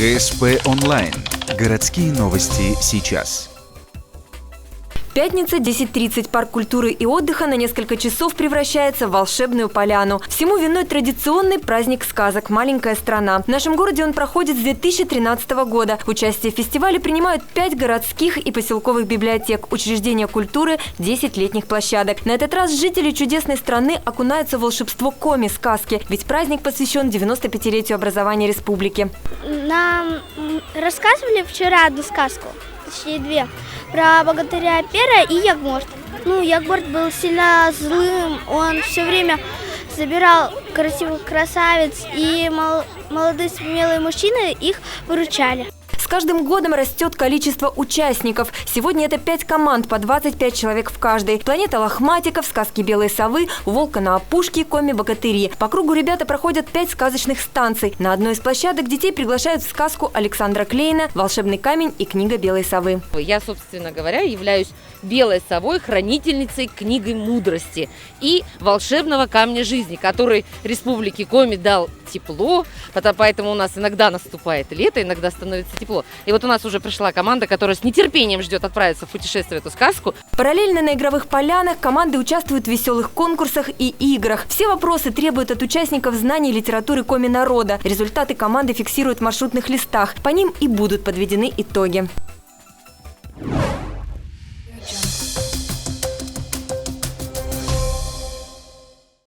ГСП онлайн. Городские новости сейчас. Пятница, 10:30. Парк культуры и отдыха на несколько часов превращается в волшебную поляну. Всему виной традиционный праздник сказок «Маленькая страна». В нашем городе он проходит с 2013 года. Участие в фестивале принимают 5 городских и поселковых библиотек, учреждения культуры, 10 летних площадок. На этот раз жители чудесной страны окунаются в волшебство коми-сказки, ведь праздник посвящен 95-летию образования республики. Нам рассказывали вчера одну сказку, точнее две, про богатыря Пера и Ягморт. Ягморт был сильно злым, он все время забирал красивых красавиц, и молодые смелые мужчины их выручали. С каждым годом растет количество участников. Сегодня это 5 команд, по 25 человек в каждой. «Планета лохматиков», «Сказки белой совы», «У волка на опушке», «Коми-богатыри». По кругу ребята проходят 5 сказочных станций. На одной из площадок детей приглашают в сказку Александра Клейна «Волшебный камень» и «Книга белой совы». Я, собственно говоря, являюсь белой совой, хранительницей книги мудрости и волшебного камня жизни, который Республике Коми дал тепло, поэтому у нас иногда наступает лето, иногда становится тепло. И вот у нас уже пришла команда, которая с нетерпением ждет отправиться в путешествие в эту сказку. Параллельно на игровых полянах команды участвуют в веселых конкурсах и играх. Все вопросы требуют от участников знаний литературы коми-народа. Результаты команды фиксируют в маршрутных листах. По ним и будут подведены итоги.